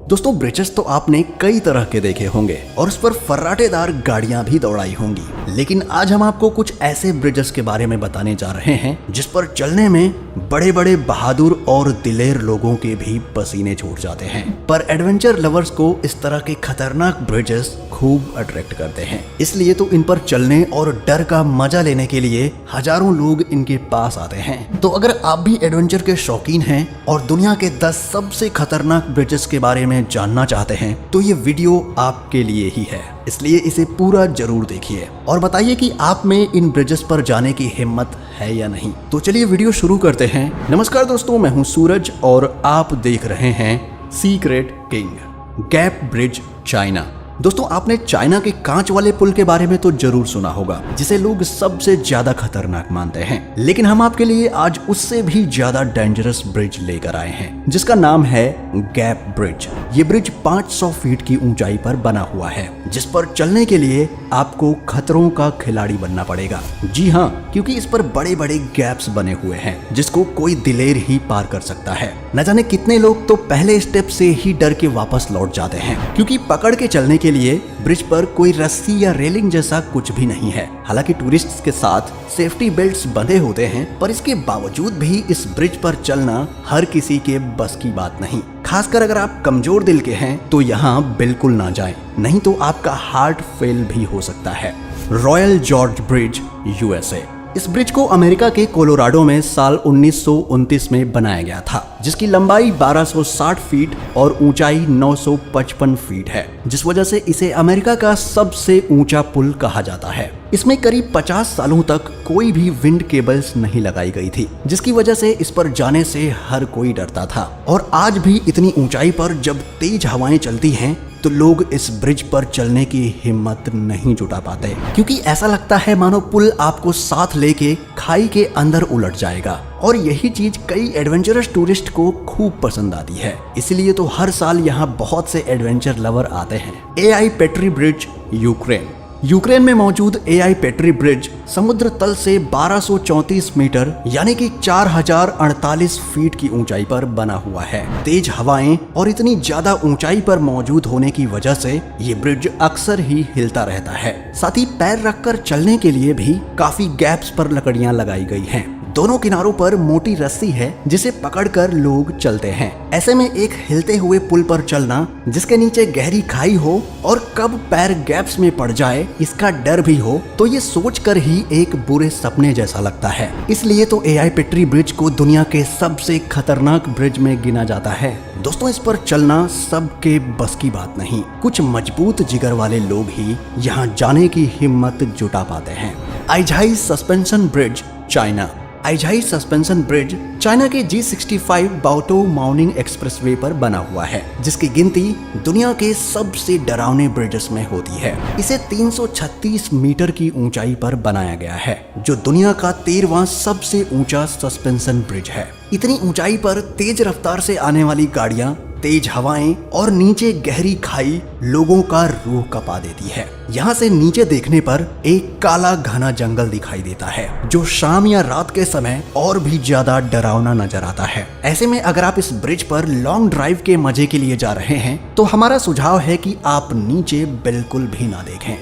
दोस्तों ब्रिजेस तो आपने कई तरह के देखे होंगे और उस पर फर्राटेदार गाड़ियां भी दौड़ाई होंगी, लेकिन आज हम आपको कुछ ऐसे ब्रिजेस के बारे में बताने जा रहे हैं जिस पर चलने में बड़े बड़े बहादुर और दिलेर लोगों के भी पसीने छूट जाते हैं। पर एडवेंचर लवर्स को इस तरह के खतरनाक ब्रिजेस खूब अट्रैक्ट करते हैं, इसलिए तो इन पर चलने और डर का मजा लेने के लिए हजारों लोग इनके पास आते हैं। तो अगर आप भी एडवेंचर के शौकीन हैं और दुनिया के 10 सबसे खतरनाक ब्रिजेस के बारे में जानना चाहते हैं तो ये वीडियो आपके लिए ही है, इसलिए इसे पूरा जरूर देखिए और बताइए कि आप में इन ब्रिजेस पर जाने की हिम्मत है या नहीं। तो चलिए वीडियो शुरू करते हैं। नमस्कार दोस्तों, मैं हूं सूरज और आप देख रहे हैं secret king. Gap bridge, China. दोस्तों आपने चाइना के कांच वाले पुल के बारे में तो जरूर सुना होगा, जिसे लोग सबसे ज्यादा खतरनाक मानते हैं, लेकिन हम आपके लिए आज उससे भी ज्यादा डेंजरस ब्रिज लेकर आए हैं जिसका नाम है गैप ब्रिज। ये ब्रिज 500 फीट की ऊंचाई पर बना हुआ है, जिस पर चलने के लिए आपको खतरों का खिलाड़ी बनना पड़ेगा। जी हाँ, क्योंकि इस पर बड़े बड़े गैप्स बने हुए हैं जिसको कोई दिलेर ही पार कर सकता है। न जाने कितने लोग तो पहले स्टेप से ही डर के वापस लौट जाते हैं, क्योंकि पकड़ के चलने के लिए ब्रिज पर कोई रस्सी या रेलिंग जैसा कुछ भी नहीं है। हालांकि टूरिस्ट्स के साथ सेफ्टी बेल्ट्स बंधे होते हैं, पर इसके बावजूद भी इस ब्रिज पर चलना हर किसी के बस की बात नहीं। खासकर अगर आप कमजोर दिल के हैं तो यहाँ बिल्कुल ना जाएं, नहीं तो आपका हार्ट फेल भी हो सकता है। Royal George bridge, USA. इस ब्रिज को अमेरिका के कोलोराडो में साल 1929 में बनाया गया था, जिसकी लंबाई 1260 फीट और ऊंचाई 955 फीट है, जिस वजह से इसे अमेरिका का सबसे ऊंचा पुल कहा जाता है। इसमें करीब 50 सालों तक कोई भी विंड केबल्स नहीं लगाई गई थी, जिसकी वजह से इस पर जाने से हर कोई डरता था। और आज भी इतनी ऊंचाई पर जब तेज हवाएं चलती हैं तो लोग इस ब्रिज पर चलने की हिम्मत नहीं जुटा पाते, क्योंकि ऐसा लगता है मानो पुल आपको साथ लेके खाई के अंदर उलट जाएगा। और यही चीज कई एडवेंचरस टूरिस्ट को खूब पसंद आती है, इसलिए तो हर साल यहाँ बहुत से एडवेंचर लवर आते हैं। AI petri bridge, Ukraine. Ukraine में मौजूद एआई पेट्री ब्रिज समुद्र तल से 1234 मीटर यानी कि 4048 फीट की ऊंचाई पर बना हुआ है। तेज हवाएं और इतनी ज्यादा ऊंचाई पर मौजूद होने की वजह से ये ब्रिज अक्सर ही हिलता रहता है। साथ ही पैर रखकर चलने के लिए भी काफी गैप्स पर लकड़ियां लगाई गई हैं। दोनों किनारों पर मोटी रस्सी है जिसे पकड़कर लोग चलते हैं। ऐसे में एक हिलते हुए पुल पर चलना जिसके नीचे गहरी खाई हो और कब पैर गैप्स में पड़ जाए इसका डर भी हो, तो ये सोचकर ही एक बुरे सपने जैसा लगता है। इसलिए तो एआई पेट्री ब्रिज को दुनिया के सबसे खतरनाक ब्रिज में गिना जाता है। दोस्तों इस पर चलना सबके बस की बात नहीं, कुछ मजबूत जिगर वाले लोग ही यहाँ जाने की हिम्मत जुटा पाते हैं। Aizhai suspension bridge, China. Aizhai suspension bridge China के G65 बाओटो माउनिंग एक्सप्रेसवे पर बना हुआ है, जिसकी गिनती दुनिया के सबसे डरावने ब्रिजेस में होती है। इसे 336 मीटर की ऊंचाई पर बनाया गया है, जो दुनिया का 13वां सबसे ऊंचा सस्पेंशन ब्रिज है। इतनी ऊंचाई पर तेज रफ्तार से आने वाली गाड़ियां, तेज हवाएं और नीचे गहरी खाई लोगों का रूह कपा देती है। यहाँ से नीचे देखने पर एक काला घना जंगल दिखाई देता है, जो शाम या रात के समय और भी ज्यादा डरावना नजर आता है। ऐसे में अगर आप इस ब्रिज पर लॉन्ग ड्राइव के मजे के लिए जा रहे हैं तो हमारा सुझाव है कि आप नीचे बिल्कुल भी ना देखें।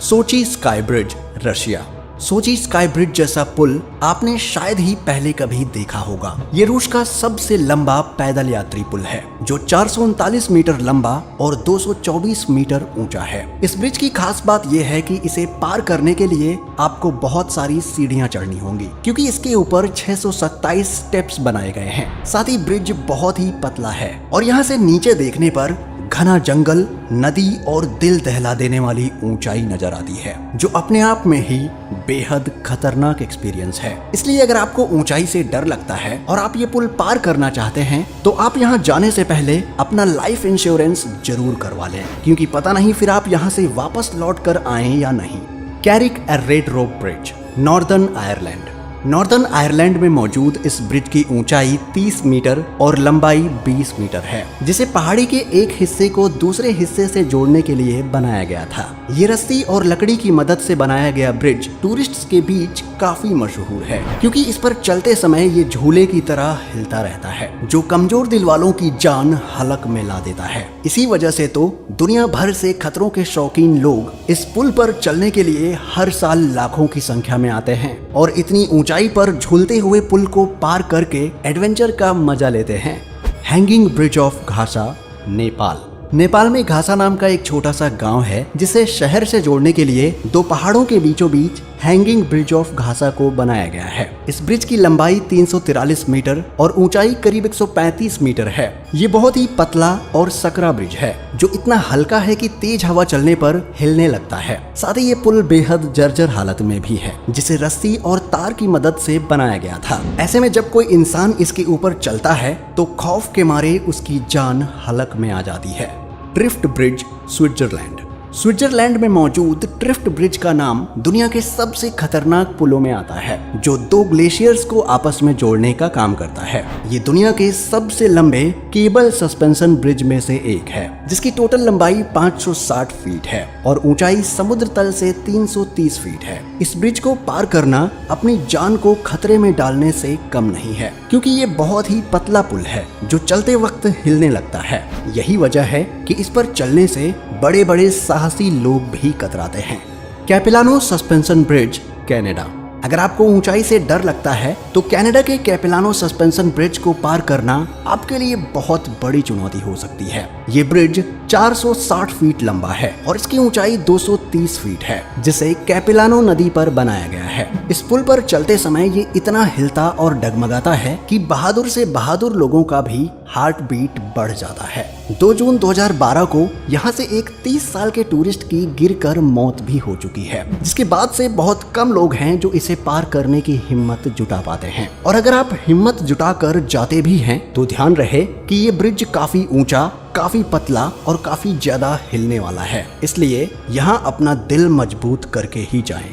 सोची स्काई ब्रिज, रशिया। सोची स्काई ब्रिज जैसा पुल आपने शायद ही पहले कभी देखा होगा। ये रूस का सबसे लंबा पैदल यात्री पुल है, जो 439 मीटर लंबा और 224 मीटर ऊंचा है। इस ब्रिज की खास बात यह है कि इसे पार करने के लिए आपको बहुत सारी सीढ़ियां चढ़नी होंगी, क्योंकि इसके ऊपर 627 स्टेप्स बनाए गए हैं। साथ ही ब्रिज बहुत ही पतला है और यहाँ से नीचे देखने पर घना जंगल, नदी और दिल दहला देने वाली ऊंचाई नजर आती है, जो अपने आप में ही बेहद खतरनाक एक्सपीरियंस है। इसलिए अगर आपको ऊंचाई से डर लगता है और आप ये पुल पार करना चाहते हैं तो आप यहाँ जाने से पहले अपना लाइफ इंश्योरेंस जरूर करवा लें, क्योंकि पता नहीं फिर आप यहाँ से वापस लौट कर आए या नहीं। Carrick Rede rope bridge, Northern Ireland. Northern Ireland में मौजूद इस ब्रिज की ऊंचाई 30 मीटर और लंबाई 20 मीटर है, जिसे पहाड़ी के एक हिस्से को दूसरे हिस्से से जोड़ने के लिए बनाया गया था। ये रस्सी और लकड़ी की मदद से बनाया गया ब्रिज टूरिस्ट्स के बीच काफी मशहूर है, क्योंकि इस पर चलते समय ये झूले की तरह हिलता रहता है, जो कमजोर दिल वालों की जान हलक में ला देता है। इसी वजह से तो दुनिया भर से खतरों के शौकीन लोग इस पुल पर चलने के लिए हर साल लाखों की संख्या में आते हैं और इतनी ऊंचाई पर झूलते हुए पुल को पार करके एडवेंचर का मजा लेते हैं। Hanging bridge of Ghasa, Nepal. Nepal में घासा नाम का एक छोटा सा गांव है, जिसे शहर से जोड़ने के लिए दो पहाड़ों के बीचों बीच हैंगिंग ब्रिज ऑफ घासा को बनाया गया है। इस ब्रिज की लंबाई 343 मीटर और ऊंचाई करीब 135 मीटर है। ये बहुत ही पतला और सकरा ब्रिज है, जो इतना हल्का है कि तेज हवा चलने पर हिलने लगता है। साथ ही ये पुल बेहद जर्जर हालत में भी है, जिसे रस्सी और तार की मदद से बनाया गया था। ऐसे में जब कोई इंसान इसके ऊपर चलता है तो खौफ के मारे उसकी जान हलक में आ जाती है। ट्रिफ्ट ब्रिज, स्विट्जरलैंड। स्विट्जरलैंड में मौजूद ट्रिफ्ट ब्रिज का नाम दुनिया के सबसे खतरनाक पुलों में आता है, जो दो ग्लेशियर्स को आपस में जोड़ने का काम करता है। ये दुनिया के सबसे लंबे केबल सस्पेंशन ब्रिज में से एक है, जिसकी टोटल लंबाई 560 फीट है और ऊंचाई समुद्र तल से 330 फीट है। इस ब्रिज को पार करना अपनी जान को खतरे में डालने से कम नहीं है, क्योंकि ये बहुत ही पतला पुल है जो चलते वक्त हिलने लगता है। यही वजह है कि इस पर चलने से बड़े बड़े साहसी लोग भी कतराते हैं। कैपिलानो सस्पेंशन ब्रिज, कनाडा। अगर आपको ऊंचाई से डर लगता है तो कनाडा के कैपिलानो सस्पेंशन ब्रिज को पार करना आपके लिए बहुत बड़ी चुनौती हो सकती है। ये ब्रिज 460 फीट लंबा है और इसकी ऊंचाई 230 फीट है, जिसे कैपिलानो नदी पर बनाया गया है। इस पुल पर चलते समय ये इतना हिलता और डगमगाता है कि बहादुर से बहादुर लोगों का भी हार्ट बीट बढ़ जाता है। 2 जून 2012 को यहाँ से एक 30 साल के टूरिस्ट की गिरकर मौत भी हो चुकी है, जिसके बाद से बहुत कम लोग हैं जो इसे पार करने की हिम्मत जुटा पाते हैं। और अगर आप हिम्मत जुटाकर जाते भी हैं तो ध्यान रहे कि ये ब्रिज काफी ऊंचा, काफी पतला और काफी ज्यादा हिलने वाला है, इसलिए यहाँ अपना दिल मजबूत करके ही जाएं।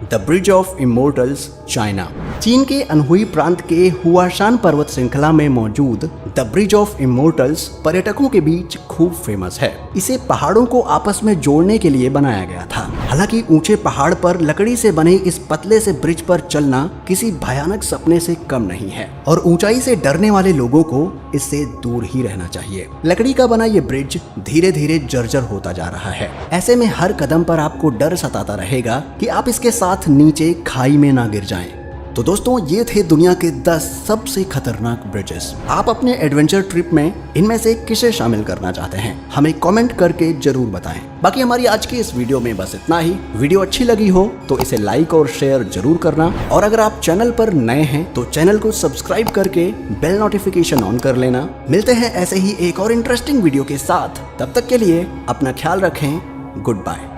The bridge of immortals, China. चीन के अनहुई प्रांत के हुआशान पर्वत श्रृंखला में मौजूद द ब्रिज ऑफ इमोर्टल्स पर्यटकों के बीच खूब फेमस है। इसे पहाड़ों को आपस में जोड़ने के लिए बनाया गया था। हालांकि ऊंचे पहाड़ पर लकड़ी से बने इस पतले से ब्रिज पर चलना किसी भयानक सपने से कम नहीं है और ऊंचाई से डरने वाले लोगों को इससे दूर ही रहना चाहिए। लकड़ी का बना ये ब्रिज धीरे धीरे जर्जर होता जा रहा है। ऐसे में हर कदम पर आपको डर सताता रहेगा कि आप इसके साथ नीचे खाई में ना गिर जाएं। तो दोस्तों, ये थे दुनिया के 10 सबसे खतरनाक ब्रिजेस। आप अपने एडवेंचर ट्रिप में इनमें से किसे शामिल करना चाहते हैं, हमें कमेंट करके जरूर बताएं। बाकी हमारी आज की इस वीडियो में बस इतना ही। वीडियो अच्छी लगी हो तो इसे लाइक और शेयर जरूर करना, और अगर आप चैनल पर नए हैं तो चैनल को सब्सक्राइब करके बेल नोटिफिकेशन ऑन कर लेना। मिलते हैं ऐसे ही एक और इंटरेस्टिंग वीडियो के साथ। तब तक के लिए अपना ख्याल रखें। Good bye.